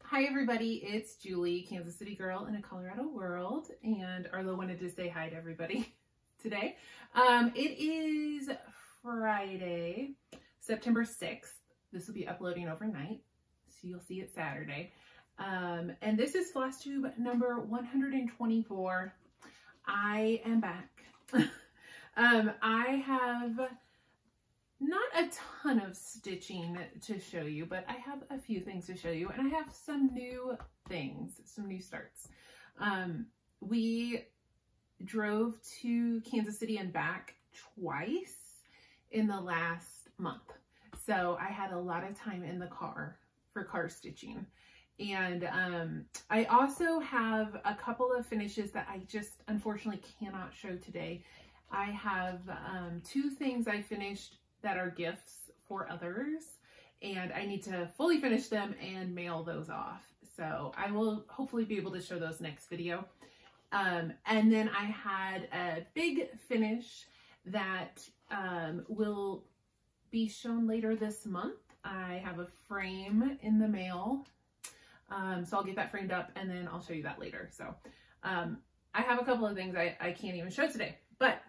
Hi everybody, it's Julie, Kansas City girl in a Colorado world, and Arlo wanted to say hi to everybody today. It is Friday, September 6th. This will be uploading overnight, so you'll see it Saturday. And this is Flosstube number 124. I am back. I have not a ton of stitching to show you, but I have a few things to show you, and I have some new things, some new starts. We drove to Kansas City and back twice in the last month. So I had a lot of time in the car for car stitching. And I also have a couple of finishes that I just unfortunately cannot show today. I have two things I finished that are gifts for others, and I need to fully finish them and mail those off. So I will hopefully be able to show those next video. And then I had a big finish that will be shown later this month. I have a frame in the mail. So I'll get that framed up and then I'll show you that later. So I have a couple of things I can't even show today, but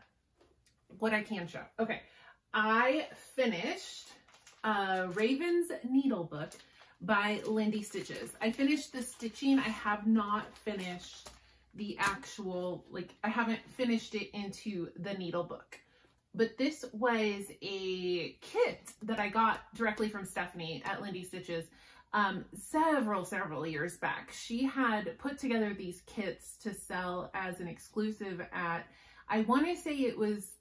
what I can show. Okay. I finished Raven's Needle Book by Lindy Stitches. I finished the stitching. I have not finished the actual, I haven't finished it into the needle book. But this was a kit that I got directly from Stephanie at Lindy Stitches several years back. She had put together these kits to sell as an exclusive at, I want to say it was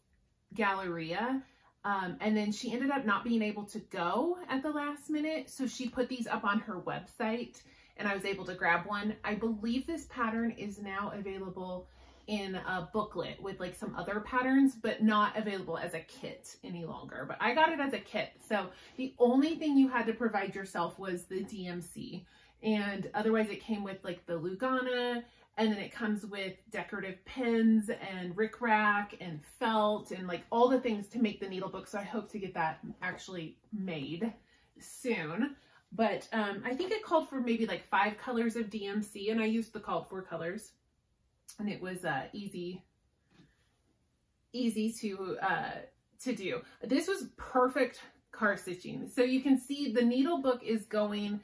Galleria. And then she ended up not being able to go at the last minute. So she put these up on her website and I was able to grab one. I believe this pattern is now available in a booklet with some other patterns, but not available as a kit any longer. But I got it as a kit. So the only thing you had to provide yourself was the DMC. And otherwise it came with the Lugana, and then it comes with decorative pins and rickrack and felt and all the things to make the needle book. So I hope to get that actually made soon. But I think it called for maybe 5 colors of DMC, and I used the called for colors, and it was easy to do. This was perfect car stitching. So you can see the needle book is going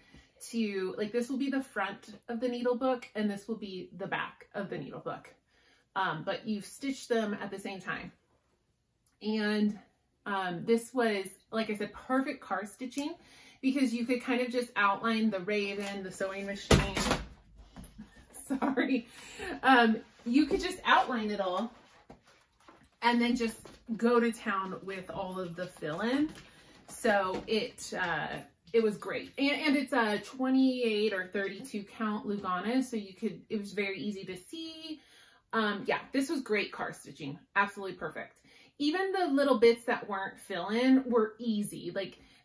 to, this will be the front of the needle book and this will be the back of the needle book. But you've stitched them at the same time. And this was, like I said, perfect car stitching because you could kind of just outline the Raven, the sewing machine. Sorry. You could just outline it all and then just go to town with all of the fill-in. So it was great. And it's a 28 or 32 count Lugana. So it was very easy to see. Yeah, this was great car stitching. Absolutely perfect. Even the little bits that weren't fill-in were easy,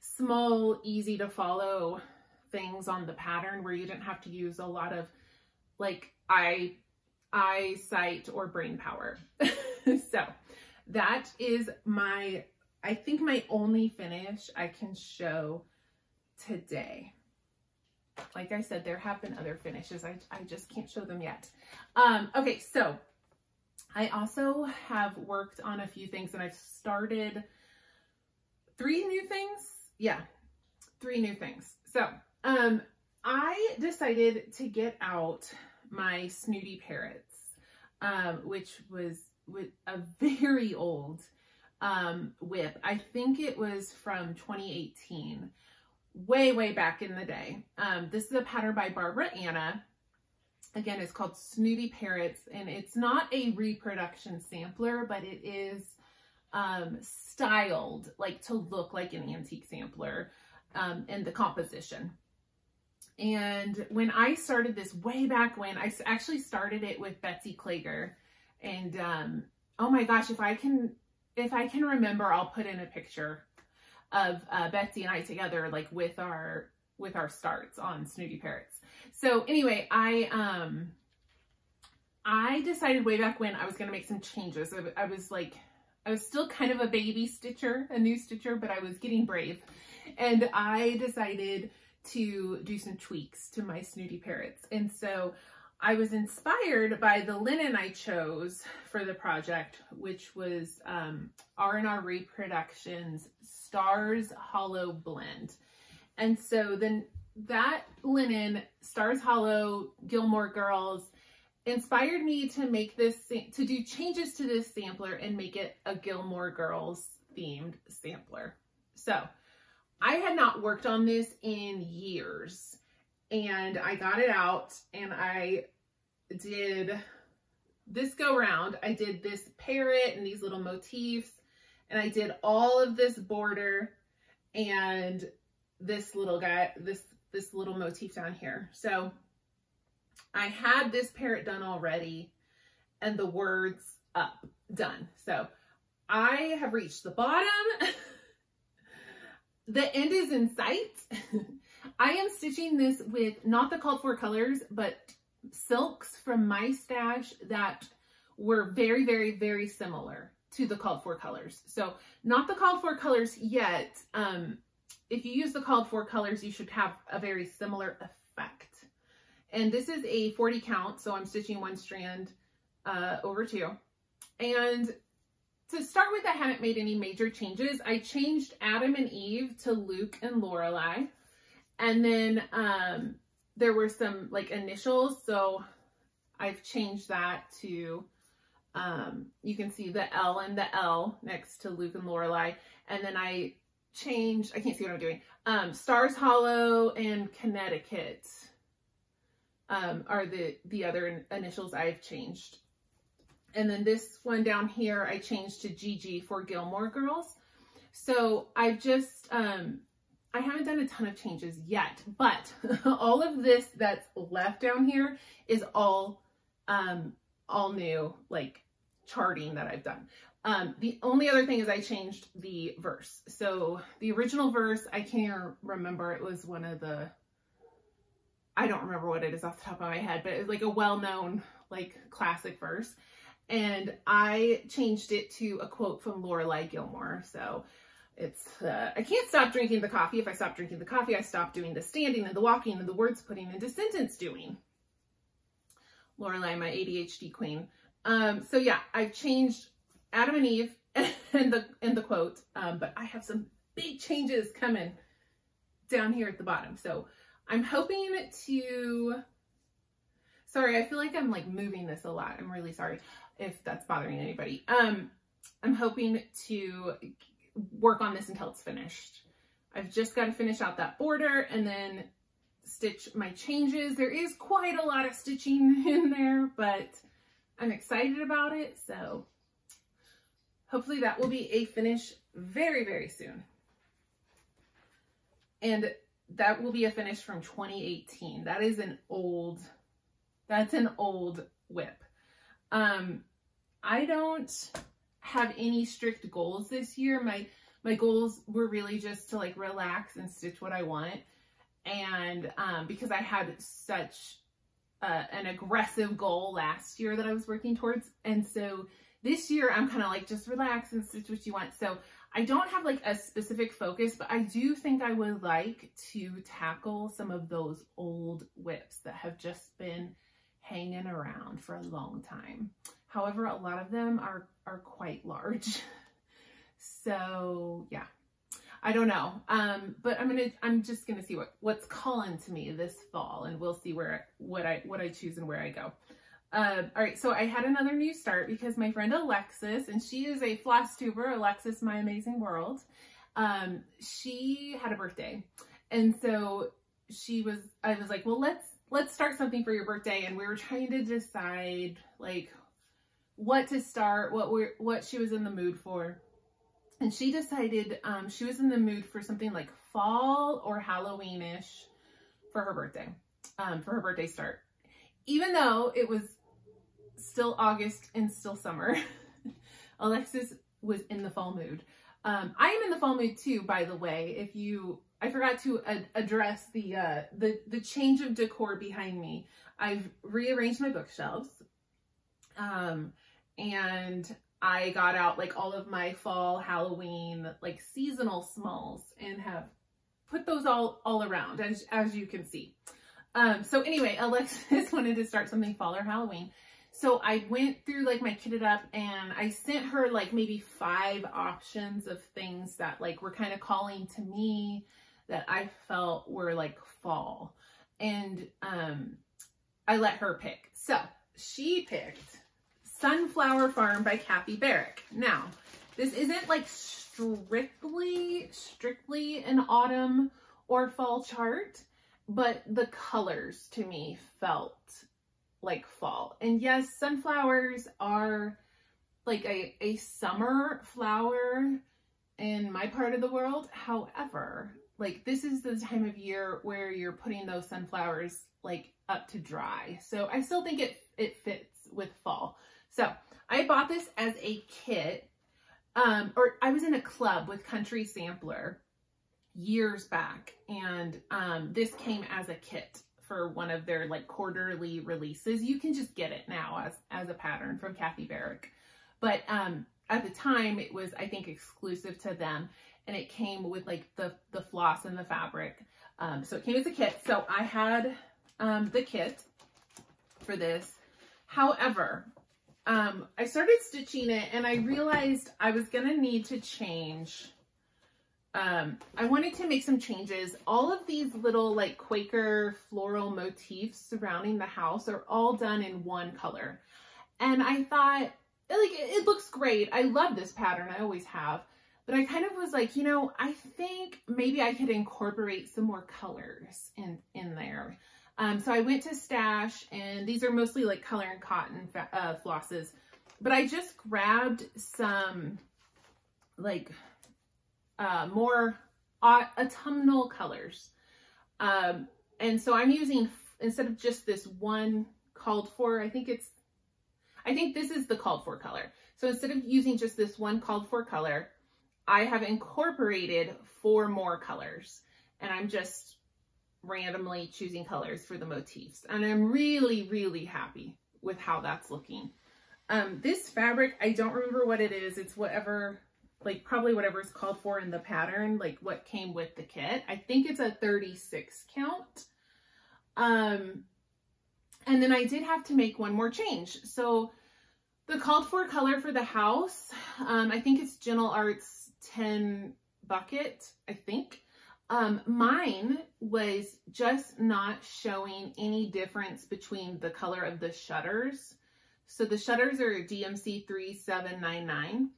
small, easy to follow things on the pattern where you didn't have to use a lot of eyesight or brain power. So that is I think my only finish I can show today. Like I said, there have been other finishes. I just can't show them yet. Okay, so I also have worked on a few things and I've started 3 new things. Yeah, 3 new things. So I decided to get out my Snoody Parrots, which was with a very old whip. I think it was from 2018. Way back in the day. This is a pattern by Barbara Anna. Again, it's called Snoody Parrots, and it's not a reproduction sampler, but it is styled to look like an antique sampler in the composition. And when I started this way back when, I actually started it with Betsy Klager, and oh my gosh, if I can remember, I'll put in a picture of Betsy and I together, with our starts on Snoody Parrots. So anyway, I decided way back when I was going to make some changes. I was still kind of a baby stitcher, a new stitcher, but I was getting brave. And I decided to do some tweaks to my Snoody Parrots. And so I was inspired by the linen I chose for the project, which was R&R Reproductions Stars Hollow Blend. And so then that linen, Stars Hollow, Gilmore Girls, inspired me to make this, to do changes to this sampler and make it a Gilmore Girls themed sampler. So I had not worked on this in years, and I got it out and I did this go round. I did this parrot and these little motifs, and I did all of this border and this little guy, this little motif down here. So I had this parrot done already and the words up done. So I have reached the bottom. The end is in sight. I am stitching this with not the called for colors, but silks from my stash that were very, very, very similar to the called for colors. So not the called for colors yet. If you use the called for colors, you should have a very similar effect. And this is a 40 count, so I'm stitching one strand over two. And to start with, I haven't made any major changes. I changed Adam and Eve to Luke and Lorelai. And then there were some like initials, so I've changed that to, you can see the L and the L next to Luke and Lorelai. And then I changed, I can't see what I'm doing, Stars Hollow and Connecticut are the other initials I've changed. And then this one down here, I changed to GG for Gilmore Girls. So I've just, I haven't done a ton of changes yet, but all of this that's left down here is all new, like charting that I've done. The only other thing is I changed the verse. So the original verse, I can't even remember. It was one of the, I don't remember what it is off the top of my head, but it's like a well-known, like classic verse. And I changed it to a quote from Lorelai Gilmore. So it's, I can't stop drinking the coffee. If I stop drinking the coffee, I stop doing the standing and the walking and the words putting into sentence doing. Lorelai, my ADHD queen. So yeah, I've changed Adam and Eve and the quote, but I have some big changes coming down here at the bottom. So I'm hoping to, sorry, I feel like I'm like moving this a lot. I'm really sorry if that's bothering anybody. I'm hoping to work on this until it's finished. I've just got to finish out that border and then stitch my changes. There is quite a lot of stitching in there, but I'm excited about it. So hopefully that will be a finish very, very soon. And that will be a finish from 2018. That is an old, that's an old whip. I don't have any strict goals this year. My goals were really just to like relax and stitch what I want. And because I had such an aggressive goal last year that I was working towards. And so this year I'm kind of like, just relax and stitch what you want. So I don't have like a specific focus, but I do think I would like to tackle some of those old whips that have just been hanging around for a long time. However, a lot of them are quite large. So yeah, I don't know. But I'm just gonna see what's calling to me this fall, and we'll see what I choose and where I go. All right, so I had another new start because my friend Alexis, and she is a Flosstuber, Alexis My Amazing World. She had a birthday, and so I was like, well, let's start something for your birthday, and we were trying to decide like what to start, what she was in the mood for. And she decided she was in the mood for something like fall or Halloween-ish for her birthday start. Even though it was still August and still summer, Alexis was in the fall mood. I am in the fall mood too, by the way. I forgot to address the change of decor behind me. I've rearranged my bookshelves, and I got out like all of my fall, Halloween, like seasonal smalls, and have put those all around, as you can see. So anyway, Alexis wanted to start something fall or Halloween. So I went through like my kitted up and I sent her like maybe 5 options of things that like were kind of calling to me that I felt were like fall. And I let her pick. So she picked Sunflower Farm by Kathy Barrick. Now, this isn't like strictly an autumn or fall chart, but the colors to me felt like fall. And yes, sunflowers are like a summer flower in my part of the world. However, like this is the time of year where you're putting those sunflowers like up to dry. So I still think it fits with fall. So I bought this as a kit, or I was in a club with Country Sampler years back, and this came as a kit for one of their like quarterly releases. You can just get it now as a pattern from Kathy Barrick. But at the time it was, I think, exclusive to them, and it came with like the floss and the fabric. So it came as a kit. So I had the kit for this. However, I started stitching it and I realized I was gonna need to change. I wanted to make some changes. All of these little like Quaker floral motifs surrounding the house are all done in one color. And I thought, like, it looks great. I love this pattern. I always have. But I kind of was like, you know, I think maybe I could incorporate some more colors in there. So I went to Stash, and these are mostly like color and cotton flosses. But I just grabbed some like more autumnal colors. And so I'm using, instead of just this one called for, I think this is the called for color. So instead of using just this one called for color, I have incorporated 4 more colors, and I'm just randomly choosing colors for the motifs. And I'm really, really happy with how that's looking. This fabric, I don't remember what it is. It's whatever, like probably whatever is called for in the pattern, like what came with the kit. I think it's a 36 count. And then I did have to make one more change. So the called for color for the house, I think it's Gentle Arts 10 bucket, I think. Mine was just not showing any difference between the color of the shutters. So the shutters are DMC 3799,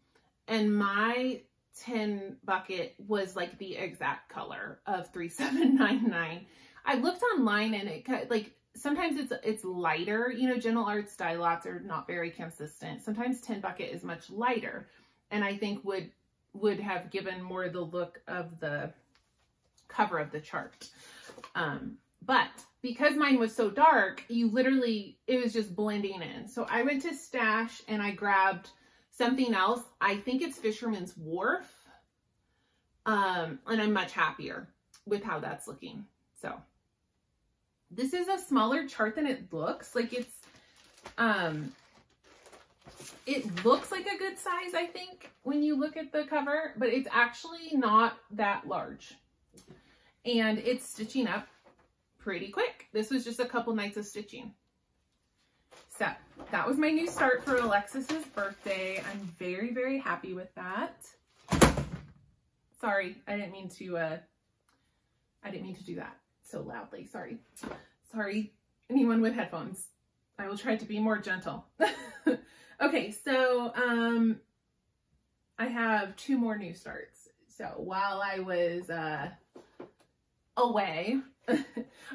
and my 10 bucket was like the exact color of 3799. I looked online and it like, sometimes it's lighter, you know, Gentle Arts dye lots are not very consistent. Sometimes 10 bucket is much lighter, and I think would have given more the look of the cover of the chart. But because mine was so dark, it was just blending in. So I went to Stash and I grabbed something else. I think it's Fisherman's Wharf. And I'm much happier with how that's looking. So this is a smaller chart than it looks. Like it looks like a good size, I think, when you look at the cover, but it's actually not that large. And it's stitching up pretty quick. This was just a couple nights of stitching. So that was my new start for Alexis's birthday. I'm very, very happy with that. Sorry, I didn't mean to do that so loudly. Sorry, anyone with headphones. I will try to be more gentle. Okay, so I have 2 more new starts. So while I was away,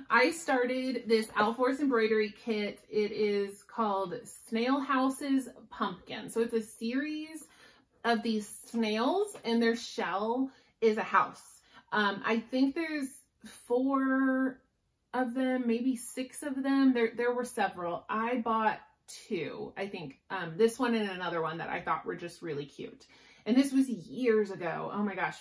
I started this Alforce embroidery kit. It is called Snail House's Pumpkin. So it's a series of these snails, and their shell is a house. I think there's 4 of them, maybe 6 of them. There were several. I bought 2, I think, this one and another one that I thought were just really cute. And this was years ago. Oh my gosh.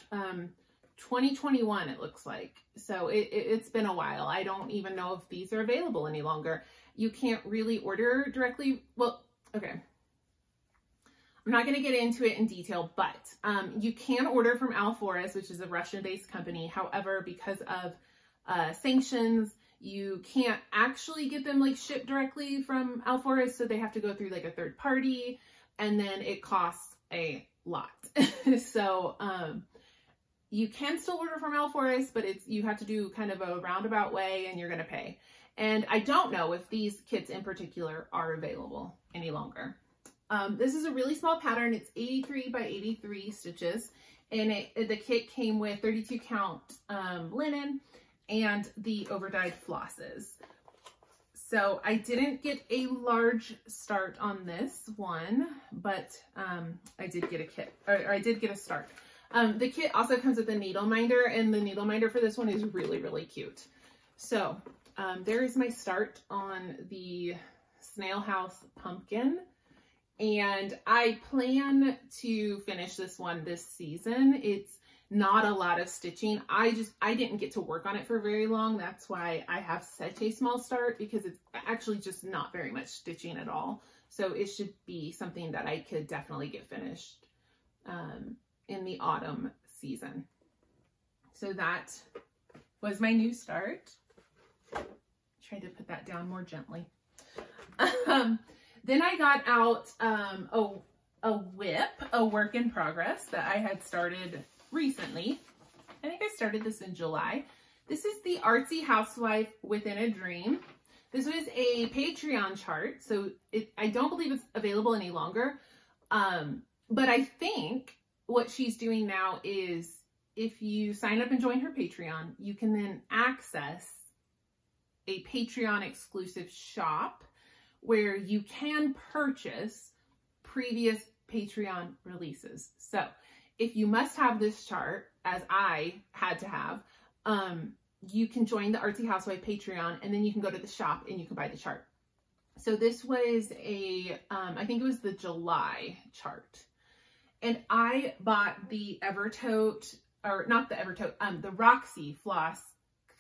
2021, it looks like. So it's been a while. I don't even know if these are available any longer. You can't really order directly. Well, okay. I'm not going to get into it in detail, but you can order from Alforus, which is a Russian-based company. However, because of sanctions, you can't actually get them like shipped directly from Alforus, so they have to go through like a third party, and then it costs a lot. So you can still order from Alforus, but you have to do kind of a roundabout way, and you're going to pay. And I don't know if these kits in particular are available any longer. This is a really small pattern. It's 83 by 83 stitches, and the kit came with 32 count linen and the overdyed flosses. So I didn't get a large start on this one, but I did get a kit, or I did get a start. The kit also comes with a needle minder, and the needle minder for this one is really, really cute. So there is my start on the Snail House pumpkin. And I plan to finish this one this season. It's not a lot of stitching. I didn't get to work on it for very long. That's why I have such a small start, because it's actually just not very much stitching at all. So it should be something that I could definitely get finished in the autumn season. So that was my new start. Try to put that down more gently. Then I got out a whip, a work in progress that I had started recently. I think I started this in July. This is the Artsy Housewife Within a Dream. This was a Patreon chart, so I don't believe it's available any longer. But I think what she's doing now is, if you sign up and join her Patreon, you can then access a Patreon exclusive shop where you can purchase previous Patreon releases. So if you must have this chart, as I had to have, you can join the Artsy Housewife Patreon, and then you can go to the shop and you can buy the chart. So this was I think it was the July chart. And I bought the Evertote, or not the Evertote, the Roxy Floss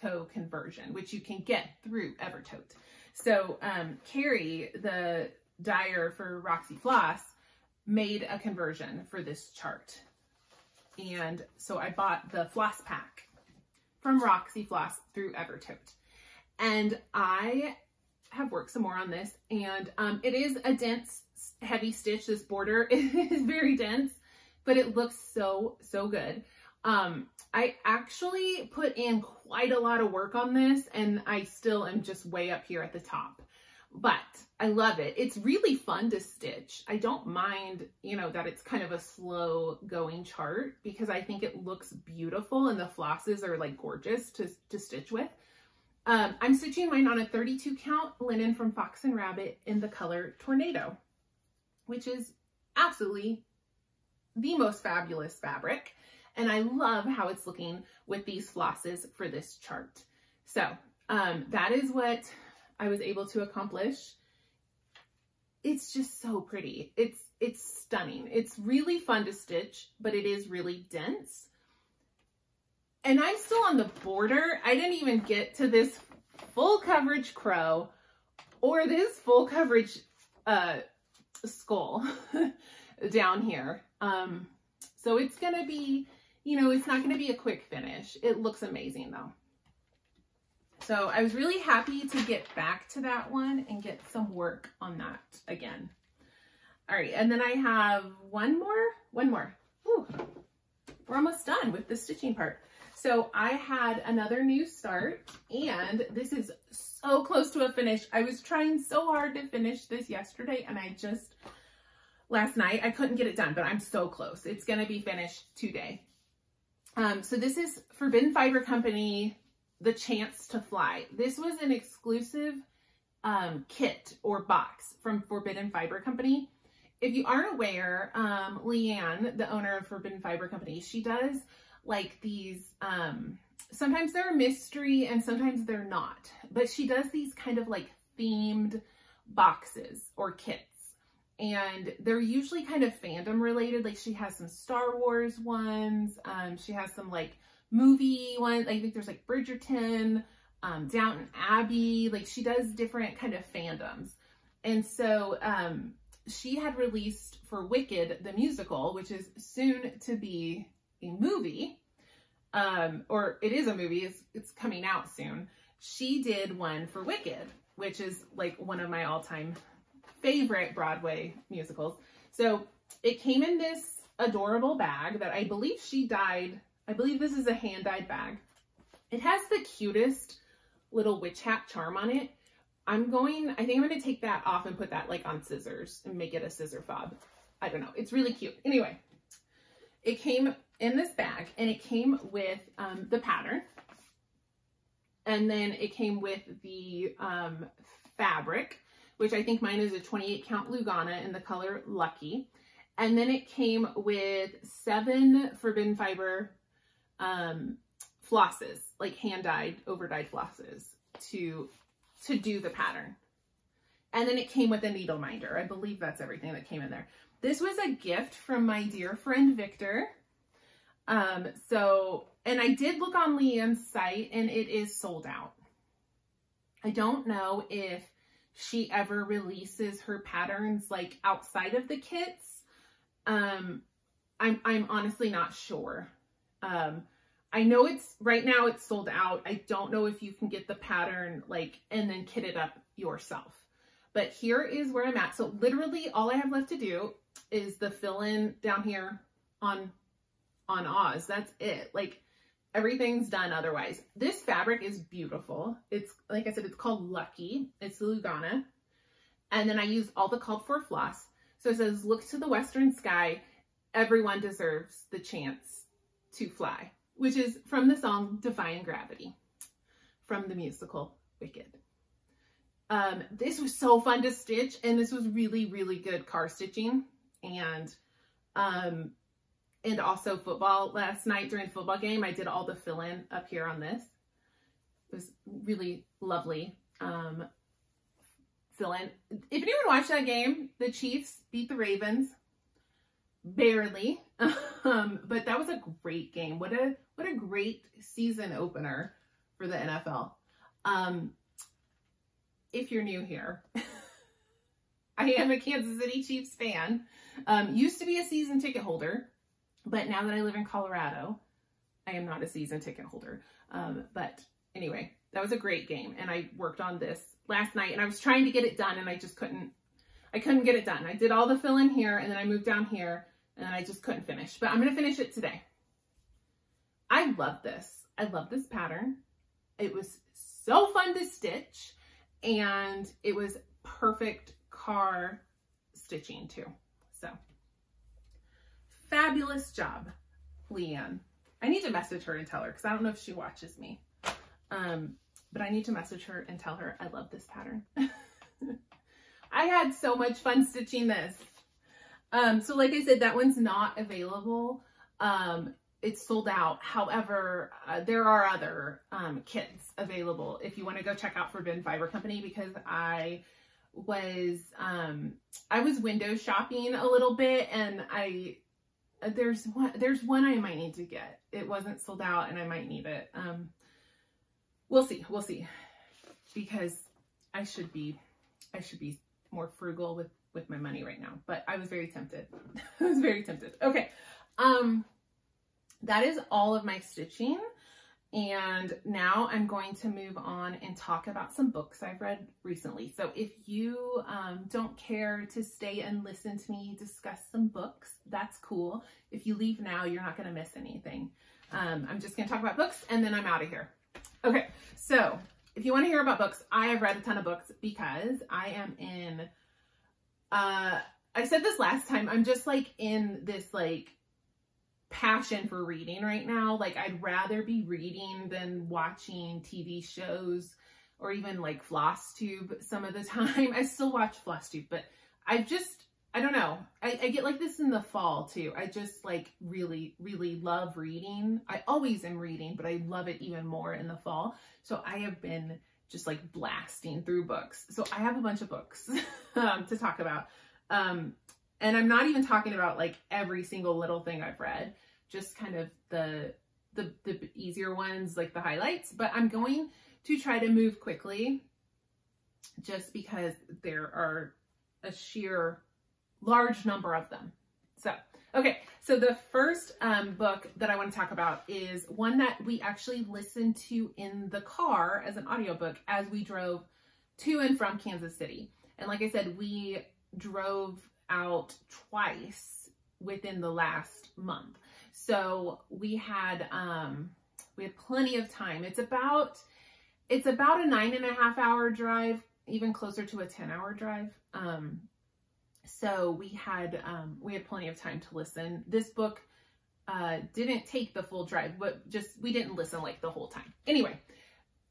Co. conversion, which you can get through Evertote. So Carrie, the dyer for Roxy Floss, made a conversion for this chart. And so I bought the floss pack from Roxy Floss through Evertote. And I have worked some more on this, and it is a dense, heavy stitch. This border is very dense, but it looks so, so good. I actually put in quite a lot of work on this, and I still am just way up here at the top, but I love it. It's really fun to stitch. I don't mind, you know, that it's kind of a slow going chart, because I think it looks beautiful, and the flosses are like gorgeous to stitch with. I'm stitching mine on a 32 count linen from Fox and Rabbit in the color Tornado, which is absolutely the most fabulous fabric. And I love how it's looking with these flosses for this chart. So that is what I was able to accomplish. It's just so pretty. It's stunning. It's really fun to stitch, but it is really dense. And I'm still on the border. I didn't even get to this full coverage crow or this full coverage skull down here. So it's going to be, you know, it's not going to be a quick finish. It looks amazing though. So I was really happy to get back to that one and get some work on that again. All right. And then I have one more. Whew. We're almost done with the stitching part. So I had another new start, and this is so close to a finish. I was trying so hard to finish this yesterday, and last night I couldn't get it done, but I'm so close. It's going to be finished today. So this is Forbidden Fiber Company, The Chance to Fly. This was an exclusive kit or box from Forbidden Fiber Company. If you aren't aware, Leanne, the owner of Forbidden Fiber Company, she does like these, sometimes they're a mystery and sometimes they're not, but she does these kind of like themed boxes or kits. And they're usually kind of fandom related. Like she has some Star Wars ones. She has some like movie ones. I think there's like Bridgerton, Downton Abbey. Like she does different kind of fandoms. And so she had released for Wicked, the musical, which is soon to be a movie, or it is a movie, it's coming out soon. She did one for Wicked, which is like one of my all-time favorite Broadway musicals. So it came in this adorable bag that I believe she dyed. I believe this is a hand-dyed bag. It has the cutest little witch hat charm on it. I think I'm going to take that off and put that like on scissors and make it a scissor fob. I don't know. It's really cute. Anyway, it came in this bag and it came with the pattern. And then it came with the fabric, which I think mine is a 28 count Lugana in the color Lucky. And then it came with 7 Forbidden Fiber flosses, like hand-dyed, over-dyed flosses to do the pattern. And then it came with a needle minder. I believe that's everything that came in there. This was a gift from my dear friend Victor. And I did look on Leanne's site and it is sold out. I don't know if she ever releases her patterns like outside of the kits. I'm honestly not sure. I know right now it's sold out. I don't know if you can get the pattern like and then kit it up yourself. But here is where I'm at. So literally all I have left to do is the fill-in down here on Oz. That's it. Like everything's done otherwise. This fabric is beautiful. It's, like I said, it's called Lucky. It's Lugana. And then I use all the called for floss. So it says, look to the western sky. Everyone deserves the chance to fly, which is from the song Defying Gravity from the musical Wicked. This was so fun to stitch, and this was really, really good car stitching. And also football. Last night during the football game, I did all the fill-in up here on this. It was really lovely fill-in. If anyone watched that game, the Chiefs beat the Ravens. Barely. But that was a great game. What a great season opener for the NFL. If you're new here, I am a Kansas City Chiefs fan. Used to be a season ticket holder. But now that I live in Colorado, I am not a season ticket holder. But anyway, that was a great game. And I worked on this last night and I was trying to get it done and I just couldn't get it done. I did all the fill in here and then I moved down here and I just couldn't finish. But I'm going to finish it today. I love this. I love this pattern. It was so fun to stitch and it was perfect car stitching too. So. Fabulous job, Leanne. I need to message her and tell her because I don't know if she watches me. But I need to message her and tell her I love this pattern. I had so much fun stitching this. So like I said, that one's not available. It's sold out. However, there are other kits available if you want to go check out Forbidden Fiber Company because I was window shopping a little bit and there's one I might need to get. It wasn't sold out and I might need it. We'll see because I should be more frugal with my money right now, but I was very tempted. I was very tempted. Okay. That is all of my stitching. And now I'm going to move on and talk about some books I've read recently. So if you don't care to stay and listen to me discuss some books, that's cool. If you leave now, you're not going to miss anything. I'm just going to talk about books and then I'm out of here. Okay, so if you want to hear about books, I have read a ton of books because I am in, I said this last time, I'm just like in this like passion for reading right now. Like I'd rather be reading than watching TV shows or even like Flosstube some of the time. I still watch Flosstube, but I don't know. I get like this in the fall too. I just like really, really love reading. I always am reading, but I love it even more in the fall. So I have been just like blasting through books. So I have a bunch of books to talk about. And I'm not even talking about like every single little thing I've read, just kind of the easier ones, like the highlights, but I'm going to try to move quickly just because there are a sheer large number of them. So, okay. So the first book that I want to talk about is one that we actually listened to in the car as an audiobook as we drove to and from Kansas City. And like I said, we drove out twice within the last month. So we had plenty of time. It's about a 9.5 hour drive, even closer to a 10-hour drive. So we had plenty of time to listen. This book didn't take the full drive, but we didn't listen like the whole time. Anyway,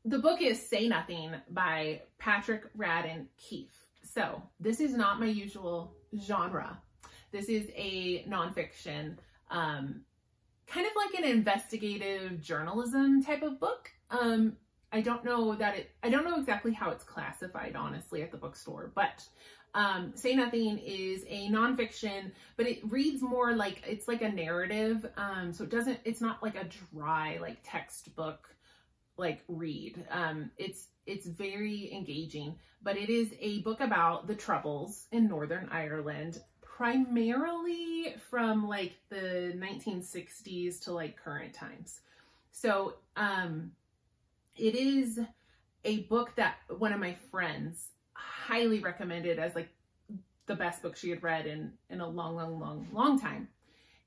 the book is Say Nothing by Patrick Radden Keefe. So this is not my usual genre. This is a nonfiction, kind of like an investigative journalism type of book. I don't know exactly how it's classified, honestly, at the bookstore, but Say Nothing is a nonfiction, but it reads more like, it's like a narrative. So it's not like a dry, like textbook, like read. It's very engaging, but it is a book about the Troubles in Northern Ireland, primarily from like the 1960s to like current times. So, it is a book that one of my friends highly recommended as like the best book she had read in a long time.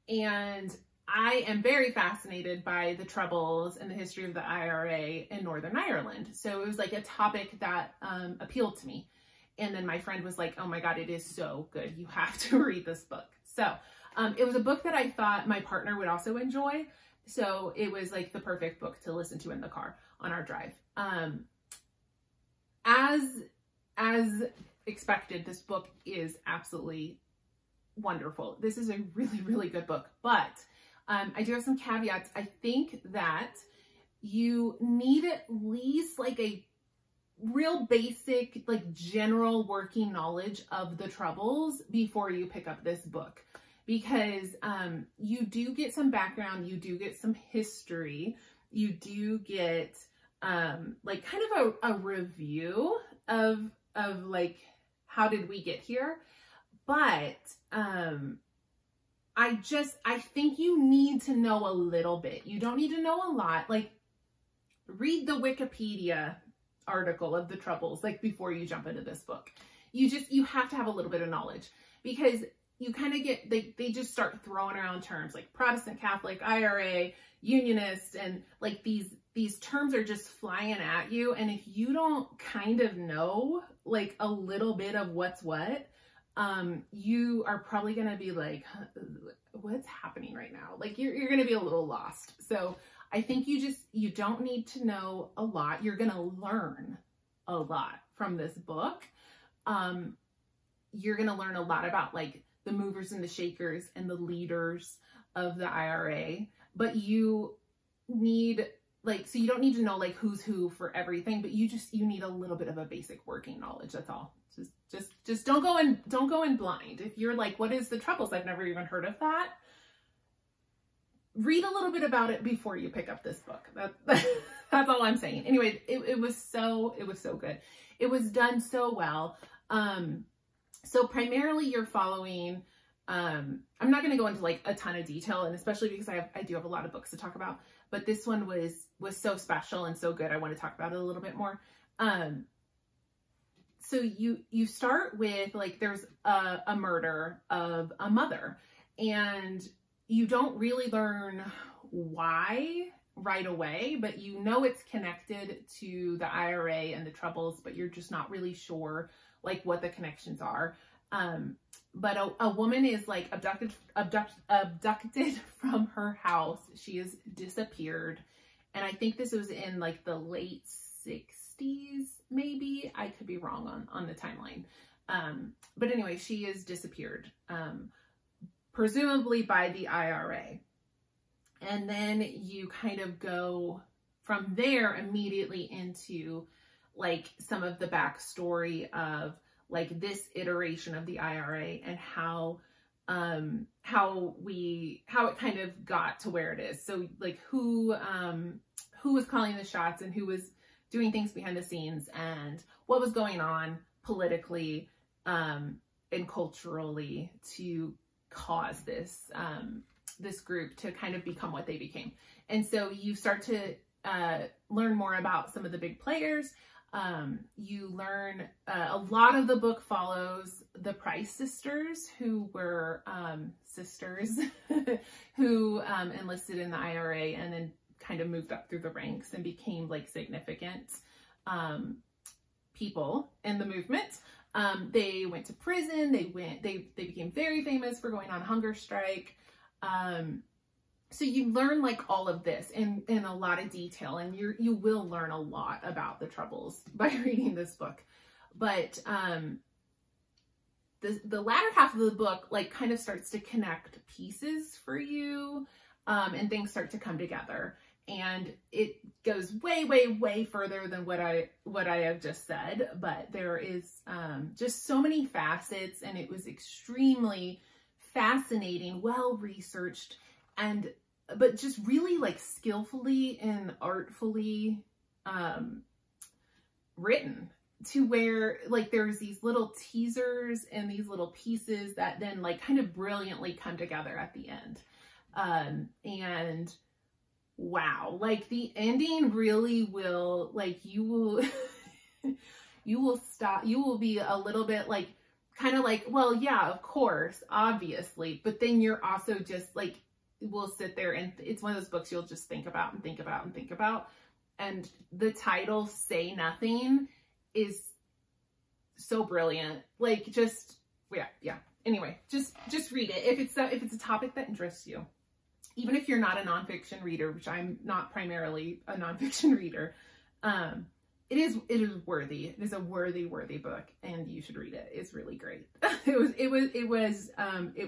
And I am very fascinated by the Troubles and the history of the IRA in Northern Ireland. So it was like a topic that appealed to me. And then my friend was like, oh my God, it is so good. You have to read this book. So it was a book that I thought my partner would also enjoy. So it was like the perfect book to listen to in the car on our drive. As expected, this book is absolutely wonderful. This is a really, really good book, but I do have some caveats. I think that you need at least like a real basic, like general working knowledge of the Troubles before you pick up this book, because you do get some background, you do get some history, you do get like kind of a review of like, how did we get here? But I think you need to know a little bit. You don't need to know a lot. Like, read the Wikipedia article of the Troubles, like, before you jump into this book. You have to have a little bit of knowledge, because you kind of get, they just start throwing around terms like Protestant, Catholic, IRA, Unionist, and like these terms are just flying at you. And if you don't kind of know like a little bit of what's what, you are probably going to be like, what's happening right now? Like you're going to be a little lost. So I think you don't need to know a lot. You're going to learn a lot from this book. You're going to learn a lot about like the movers and the shakers and the leaders of the IRA, but you need like, so you don't need to know like who's who for everything, but you need a little bit of a basic working knowledge. That's all. Just don't go in blind. If you're like, what is the Troubles? I've never even heard of that. Read a little bit about it before you pick up this book. That's all I'm saying. Anyway, it was so good. It was done so well. So primarily you're following, I'm not going to go into like a ton of detail, and especially because I do have a lot of books to talk about, but this one was so special and so good. I want to talk about it a little bit more. So you start with like, there's a murder of a mother, and you don't really learn why right away, but you know it's connected to the IRA and the Troubles, but you're just not really sure like what the connections are. But a woman is like abducted from her house. She is disappeared. And I think this was in like the late 60s, maybe. I could be wrong on the timeline. But anyway, she is disappeared, presumably by the IRA. And then you kind of go from there immediately into like some of the backstory of like this iteration of the IRA and how it kind of got to where it is. So like who was calling the shots and who was doing things behind the scenes and what was going on politically, and culturally to cause this, this group to kind of become what they became. And so you start to learn more about some of the big players. You learn, a lot of the book follows the Price sisters, who were sisters who enlisted in the IRA and then kind of moved up through the ranks and became like significant people in the movement. They went to prison. They became very famous for going on hunger strike. So you learn like all of this in a lot of detail, and you will learn a lot about the Troubles by reading this book. But the latter half of the book like kind of starts to connect pieces for you, and things start to come together. And it goes way, way, way further than what I have just said. But there is just so many facets, and it was extremely fascinating, well researched, but just really like skillfully and artfully written, to where like there's these little teasers and these little pieces that then like kind of brilliantly come together at the end. And wow, like the ending really will, like, you will be a little bit like, kind of like, well, yeah, of course, obviously, but then you're also just like, will sit there, and it's one of those books you'll just think about and think about and think about. And the title, Say Nothing, is so brilliant. Like, just, yeah. Anyway, just read it. If it's a topic that interests you, even if you're not a nonfiction reader, which I'm not primarily a nonfiction reader, it is worthy. It is a worthy book, and you should read it. It's really great. It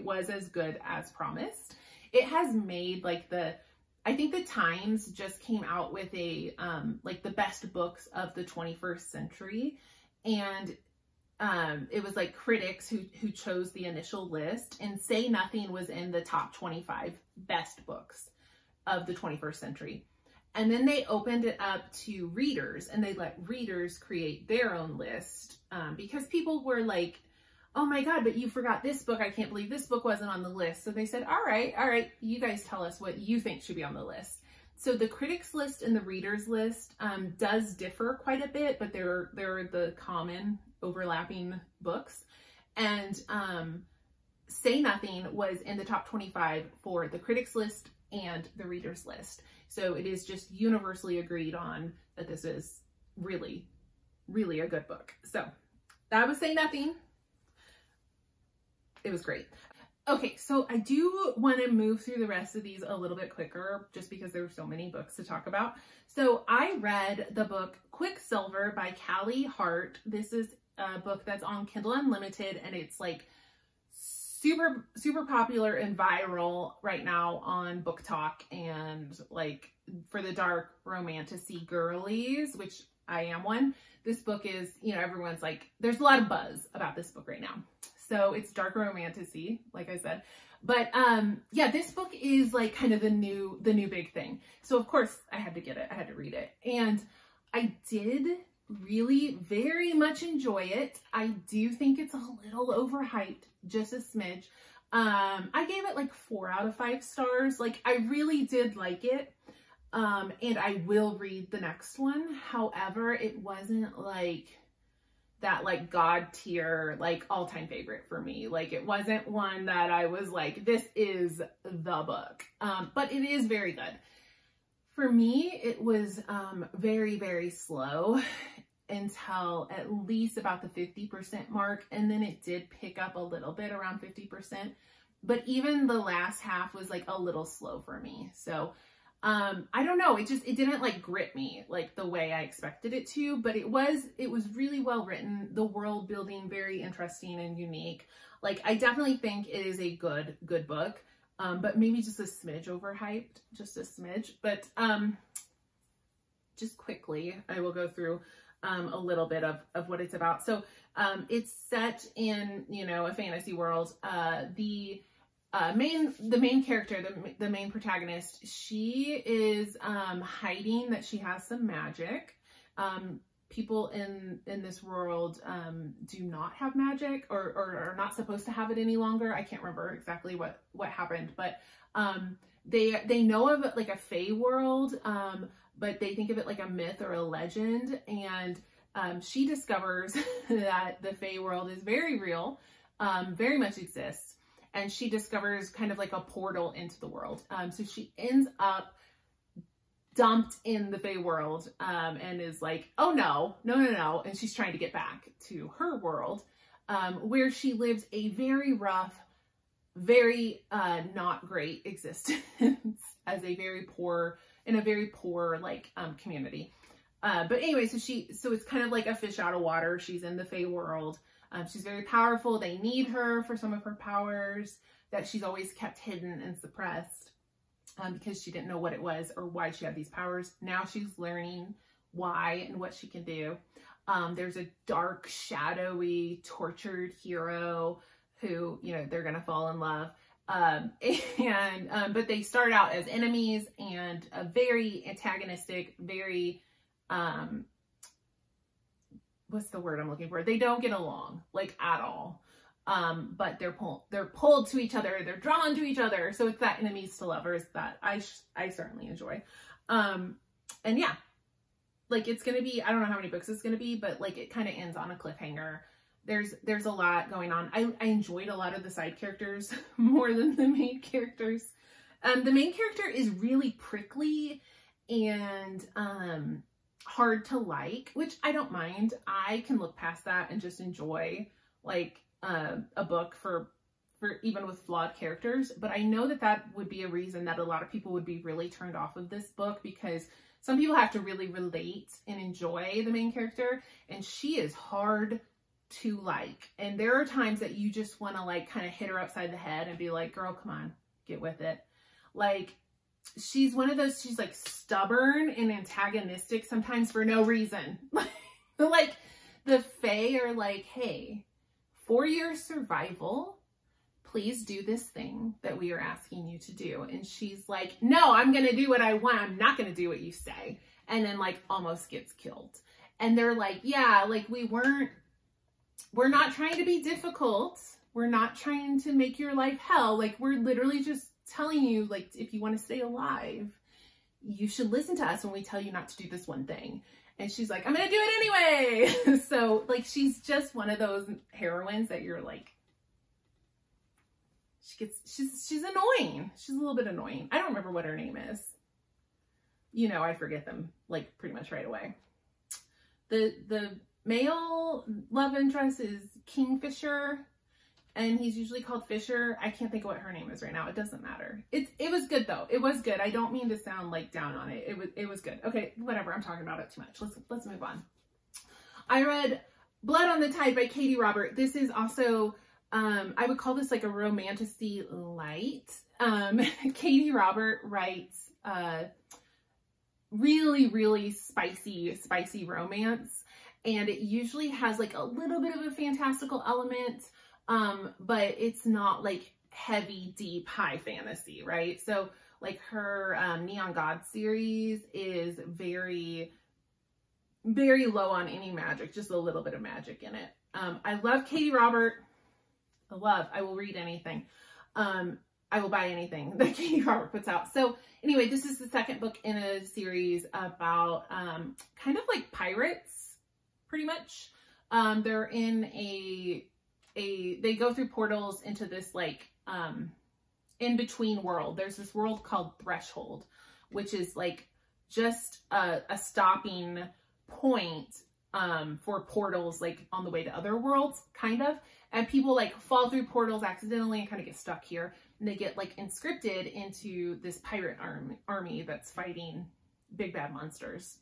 was as good as promised. It has made like I think the Times just came out with a like the best books of the 21st century, and it was like critics who chose the initial list, and Say Nothing was in the top 25 best books of the 21st century. And then they opened it up to readers, and they let readers create their own list, because people were like, oh my God, but you forgot this book. I can't believe this book wasn't on the list. So they said, all right, you guys tell us what you think should be on the list. So the critics list and the readers list does differ quite a bit, but they're the common overlapping books. And Say Nothing was in the top 25 for the critics list and the readers list. So it is just universally agreed on that this is really, really a good book. So that was Say Nothing. It was great. Okay, so I do want to move through the rest of these a little bit quicker, just because there were so many books to talk about. So I read the book Quicksilver by Callie Hart. This is a book that's on Kindle Unlimited, and it's like super, super popular and viral right now on Book Talk, and like for the dark romantasy girlies, which I am one. This book is, everyone's like, there's a lot of buzz about this book right now. So it's dark romantasy, like I said. But yeah, this book is like kind of the new big thing. So of course I had to get it. I had to read it. And I did really very much enjoy it. I do think it's a little overhyped, just a smidge. I gave it like 4 out of 5 stars. Like, I really did like it. And I will read the next one. However, it wasn't like that like God tier, like all-time favorite for me. Like, it wasn't one that I was like, this is the book. But it is very good. For me, it was very, very slow until at least about the 50% mark. And then it did pick up a little bit around 50%. But even the last half was like a little slow for me. So I don't know. It didn't like grip me like the way I expected it to, but it was really well written. The world building, very interesting and unique. Like, I definitely think it is a good book. But maybe just a smidge overhyped, just a smidge. But just quickly, I will go through a little bit of what it's about. So it's set in, a fantasy world. The main character, the main protagonist, she is hiding that she has some magic. people in this world do not have magic, or are not supposed to have it any longer. I can't remember exactly what happened, but they know of it like a fae world, but they think of it like a myth or a legend. And she discovers that the fae world is very real, very much exists. And she discovers kind of like a portal into the world. So she ends up dumped in the fae world, and is like, oh no. And she's trying to get back to her world, where she lives a very rough, very not great existence as a very poor, in a very poor like community. But anyway, so it's kind of like a fish out of water. She's in the fae world. She's very powerful. They need her for some of her powers that she's always kept hidden and suppressed, because she didn't know what it was or why she had these powers. Now she's learning why and what she can do. There's a dark, shadowy, tortured hero who, you know, they're going to fall in love. But they start out as enemies, and a very antagonistic, very, what's the word I'm looking for? They don't get along, like, at all. But they're pulled to each other. They're drawn to each other. So it's that enemies to lovers that I certainly enjoy. And yeah, like, it's going to be, I don't know how many books it's going to be, but like, it kind of ends on a cliffhanger. There's a lot going on. I enjoyed a lot of the side characters more than the main characters. The main character is really prickly and, hard to like, which I don't mind. I can look past that and just enjoy like a book for even with flawed characters. But I know that would be a reason that a lot of people would be really turned off of this book, because some people have to really relate and enjoy the main character, and she is hard to like. And there are times that you just want to like kind of hit her upside the head and be like, girl, come on, get with it. Like, she's one of those, she's like stubborn and antagonistic sometimes for no reason. Like, the fae are like, hey, for your survival, please do this thing that we are asking you to do. And she's like, no, I'm going to do what I want. I'm not going to do what you say. And then like almost gets killed. And they're like, yeah, like we're not trying to be difficult. We're not trying to make your life hell. Like, we're literally just telling you, like, if you want to stay alive, you should listen to us when we tell you not to do this one thing. And she's like, I'm going to do it anyway. So like, she's just one of those heroines that you're like, she's annoying. She's a little bit annoying. I don't remember what her name is. You know, I forget them like pretty much right away. The male love interest is Kingfisher, and he's usually called Fisher. I can't think of what her name is right now. It doesn't matter. It was good though. It was good. I don't mean to sound like down on it. It was good. Okay, whatever. I'm talking about it too much. Let's move on. I read Blood on the Tide by Katie Robert. This is also, I would call this like a romantasy light. Katie Robert writes really, really spicy romance. And it usually has like a little bit of a fantastical element, but it's not like heavy, deep, high fantasy, right? So like her Neon God series is very, very low on any magic, just a little bit of magic in it. I love Katie Robert. I will read anything. I will buy anything that Katie Robert puts out. So anyway, this is the second book in a series about kind of like pirates, pretty much. They're in they go through portals into this like in-between world. There's this world called Threshold, which is like just a stopping point for portals like on the way to other worlds, kind of. And people like fall through portals accidentally and kind of get stuck here. And they get like inscripted into this pirate army that's fighting big bad monsters.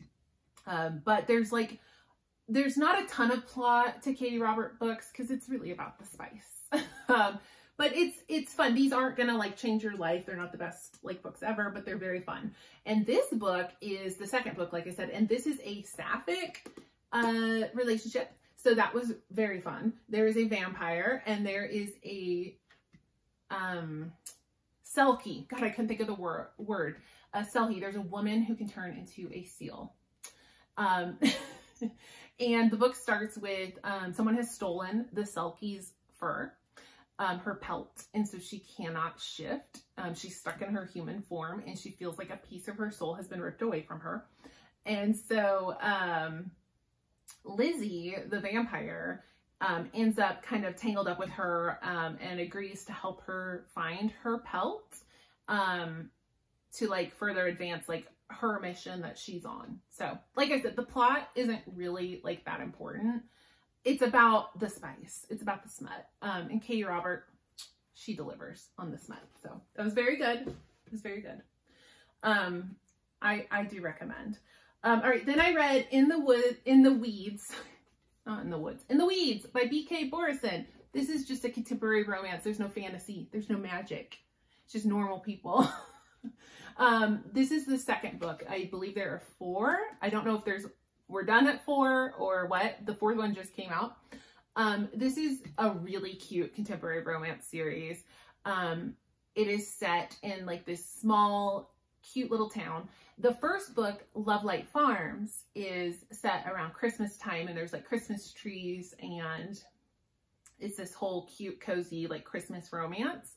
But there's not a ton of plot to Katie Robert books because it's really about the spice. But it's fun. These aren't gonna like change your life. They're not the best like books ever, but they're very fun. And this book is the second book, like I said, and this is a sapphic relationship. So that was very fun. There is a vampire and there is a selkie. God, I couldn't think of the word. A selkie. There's a woman who can turn into a seal. And the book starts with someone has stolen the Selkie's fur, her pelt, and so she cannot shift. She's stuck in her human form, and she feels like a piece of her soul has been ripped away from her. And so Lizzie, the vampire, ends up kind of tangled up with her and agrees to help her find her pelt to like further advance like her mission that she's on. So like I said, the plot isn't really like that important. It's about the spice. It's about the smut. And Katie Robert, she delivers on the smut. So that was very good. It was very good. I do recommend. All right, then I read In the Weeds by B.K. Borison. This is just a contemporary romance. There's no fantasy. There's no magic. It's just normal people. This is the second book. I believe there are 4. I don't know if we're done at 4 or what. The 4th one just came out. This is a really cute contemporary romance series. It is set in like this small, cute little town. The first book, Lovelight Farms, is set around Christmas time, and there's like Christmas trees, and it's this whole cute, cozy, like Christmas romance.